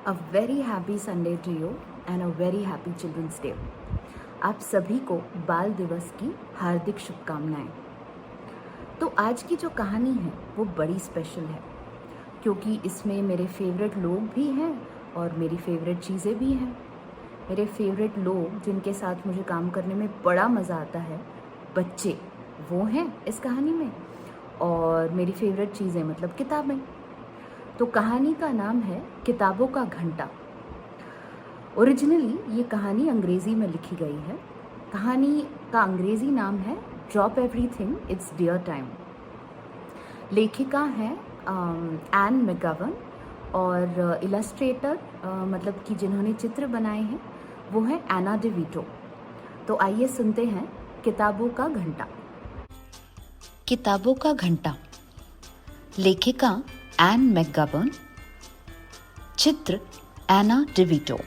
A very happy Sunday to you and a very happy children's day. आप सभी को बाल दिवस की हार्दिक शुभकामनाएं। तो आज की जो कहानी है वो बड़ी स्पेशल है क्योंकि इसमें मेरे फेवरेट लोग भी हैं और मेरी फेवरेट चीज़ें भी हैं। मेरे फेवरेट लोग जिनके साथ मुझे काम करने में बड़ा मज़ा आता है, बच्चे, वो हैं इस कहानी में। और मेरी फेवरेट चीज़ें मतलब किताबें। तो कहानी का नाम है किताबों का घंटा। ओरिजिनली ये कहानी अंग्रेज़ी में लिखी गई है। कहानी का अंग्रेज़ी नाम है drop everything it's dear time. लेखिका हैं एन मैकगवन और इलस्ट्रेटर मतलब कि जिन्होंने चित्र बनाए हैं वो है एना डेविटो। तो आइए सुनते हैं किताबों का घंटा। किताबों का घंटा, लेखिका एन मैकगवन, चित्र एना डेविटो।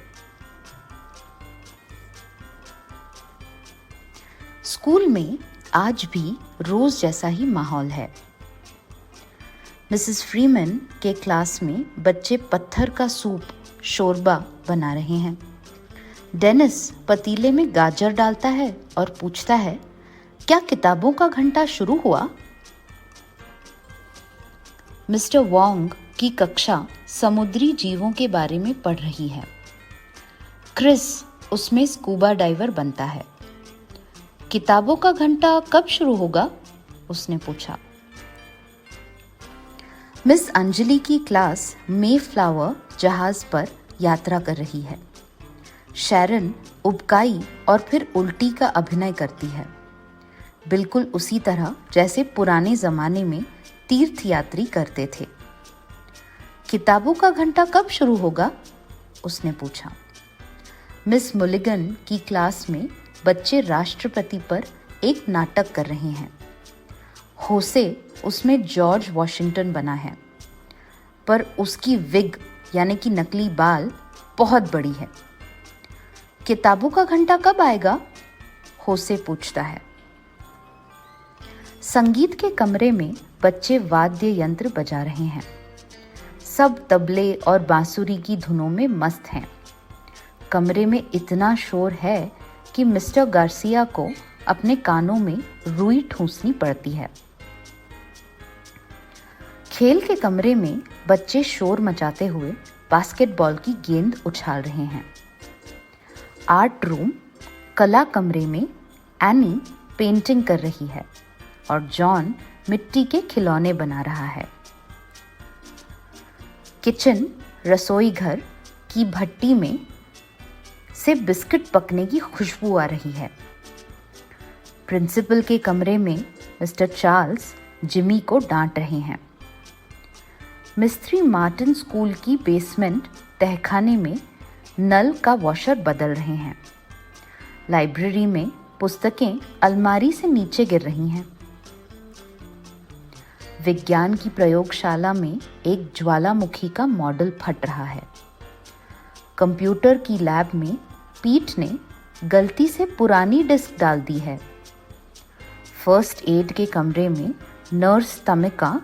स्कूल में आज भी रोज जैसा ही माहौल है। मिसेस फ्रीमैन के क्लास में बच्चे पत्थर का सूप शोरबा बना रहे हैं। डेनिस पतीले में गाजर डालता है और पूछता है, क्या किताबों का घंटा शुरू हुआ? मिस्टर वोंग की कक्षा समुद्री जीवों के बारे में पढ़ रही है। क्रिस उसमें स्कूबा डाइवर बनता है। किताबों का घंटा कब शुरू होगा? उसने पूछा। मिस अंजलि की क्लास मेफ्लावर जहाज पर यात्रा कर रही है। शैरन उबकाई और फिर उल्टी का अभिनय करती है, बिल्कुल उसी तरह जैसे पुराने जमाने में तीर्थयात्री करते थे। किताबों का घंटा कब शुरू होगा? उसने पूछा। मिस मुलिगन की क्लास में बच्चे राष्ट्रपति पर एक नाटक कर रहे हैं। होसे उसमें जॉर्ज वॉशिंगटन बना है, पर उसकी विग यानी कि नकली बाल बहुत बड़ी है। किताबों का घंटा कब आएगा? होसे पूछता है। संगीत के कमरे में बच्चे वाद्य यंत्र बजा रहे हैं। सब तबले और बांसुरी की धुनों में मस्त हैं। कमरे में इतना शोर है कि मिस्टर गार्सिया को अपने कानों में रुई ठूंसनी पड़ती है। खेल के कमरे में बच्चे शोर मचाते हुए बास्केटबॉल की गेंद उछाल रहे हैं। आर्ट रूम कला कमरे में एनी पेंटिंग कर रही है और जॉन मिट्टी के खिलौने बना रहा है। किचन रसोई घर की भट्टी में से बिस्किट पकने की खुशबू आ रही है। प्रिंसिपल के कमरे में मिस्टर चार्ल्स जिमी को डांट रहे हैं। मिस्त्री मार्टिन स्कूल की बेसमेंट तहखाने में नल का वॉशर बदल रहे हैं। लाइब्रेरी में पुस्तकें अलमारी से नीचे गिर रही हैं। विज्ञान की प्रयोगशाला में एक ज्वालामुखी का मॉडल फट रहा है। कंप्यूटर की लैब में पीट ने गलती से पुरानी डिस्क डाल दी है। फर्स्ट एड के कमरे में नर्स तमिका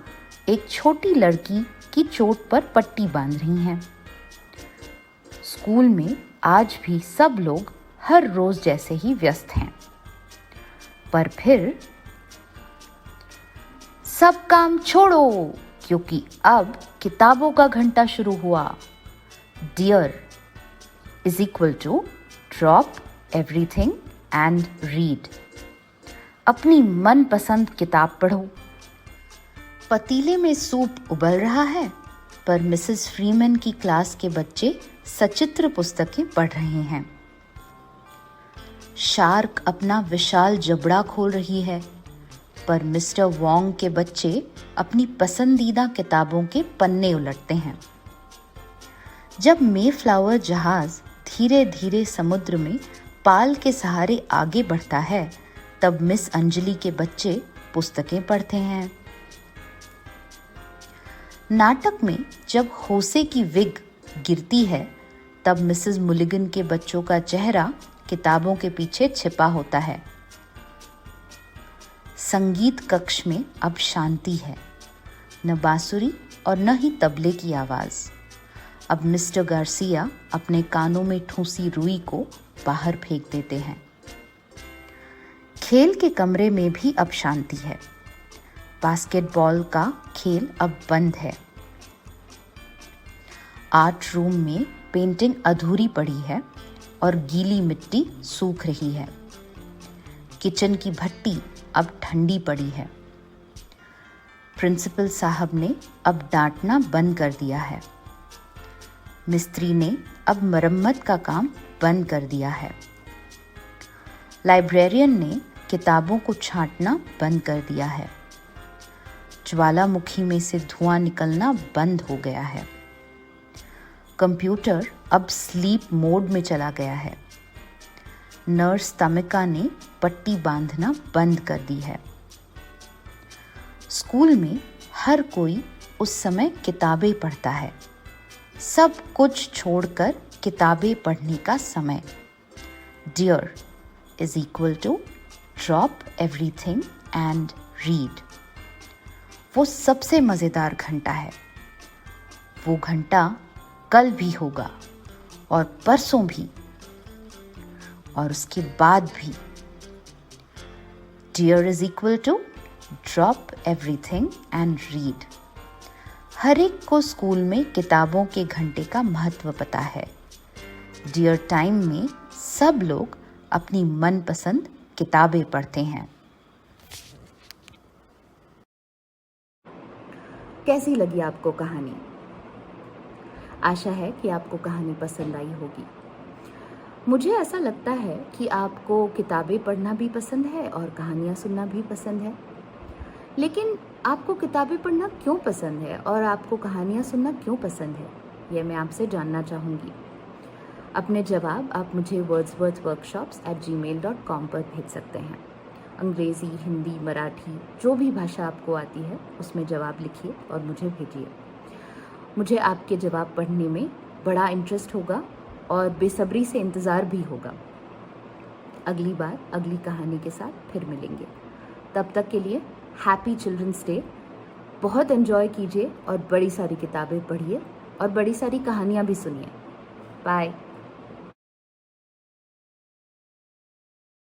एक छोटी लड़की की चोट पर पट्टी बांध रही हैं। स्कूल में आज भी सब लोग हर रोज जैसे ही व्यस्त हैं, पर फिर सब काम छोड़ो क्योंकि अब किताबों का घंटा शुरू हुआ। Dear is equal to drop everything and read. अपनी मनपसंद किताब पढ़ो। पतीले में सूप उबल रहा है, पर मिसेस फ्रीमैन की क्लास के बच्चे सचित्र पुस्तकें पढ़ रहे हैं। शार्क अपना विशाल जबड़ा खोल रही है, पर मिस्टर वोंग के बच्चे अपनी पसंदीदा किताबों के पन्ने उलटते हैं। जब मेफ्लावर जहाज धीरे धीरे समुद्र में पाल के सहारे आगे बढ़ता है, तब मिस अंजलि के बच्चे पुस्तकें पढ़ते हैं। नाटक में जब होसे की विग गिरती है, तब मिसेस मुलिगन के बच्चों का चेहरा किताबों के पीछे छिपा होता है। संगीत कक्ष में अब शांति है, न बांसुरी और न ही तबले की आवाज। अब मिस्टर गार्सिया अपने कानों में ठूंसी रुई को बाहर फेंक देते हैं। खेल के कमरे में भी अब शांति है। बास्केटबॉल का खेल अब बंद है। आर्ट रूम में पेंटिंग अधूरी पड़ी है और गीली मिट्टी सूख रही है। किचन की भट्टी अब ठंडी पड़ी है। प्रिंसिपल साहब ने अब डांटना बंद कर दिया है। मिस्त्री ने अब मरम्मत का काम बंद कर दिया है। लाइब्रेरियन ने किताबों को छांटना बंद कर दिया है। ज्वालामुखी में से धुआं निकलना बंद हो गया है। कंप्यूटर अब स्लीप मोड में चला गया है। नर्स तमिका ने पट्टी बांधना बंद कर दी है। स्कूल में हर कोई उस समय किताबें पढ़ता है। सब कुछ छोड़कर किताबें पढ़ने का समय। Dear is equal to drop everything and read. वो सबसे मज़ेदार घंटा है। वो घंटा कल भी होगा और परसों भी और उसके बाद भी। Dear is equal to drop everything and read. हर एक को स्कूल में किताबों के घंटे का महत्व पता है। डियर टाइम में सब लोग अपनी मनपसंद किताबें पढ़ते हैं। कैसी लगी आपको कहानी? आशा है कि आपको कहानी पसंद आई होगी। मुझे ऐसा लगता है कि आपको किताबें पढ़ना भी पसंद है और कहानियाँ सुनना भी पसंद है। लेकिन आपको किताबें पढ़ना क्यों पसंद है और आपको कहानियाँ सुनना क्यों पसंद है, यह मैं आपसे जानना चाहूँगी। अपने जवाब आप मुझे wordsworthworkshops@gmail.com पर भेज सकते हैं। अंग्रेज़ी, हिंदी, मराठी, जो भी भाषा आपको आती है उसमें जवाब लिखिए और मुझे भेजिए। मुझे आपके जवाब पढ़ने में बड़ा इंटरेस्ट होगा और बेसब्री से इंतज़ार भी होगा। अगली बार अगली कहानी के साथ फिर मिलेंगे। तब तक के लिए हैप्पी चिल्ड्रंस डे। बहुत एंजॉय कीजिए और बड़ी सारी किताबें पढ़िए और बड़ी सारी कहानियाँ भी सुनिए। बाय।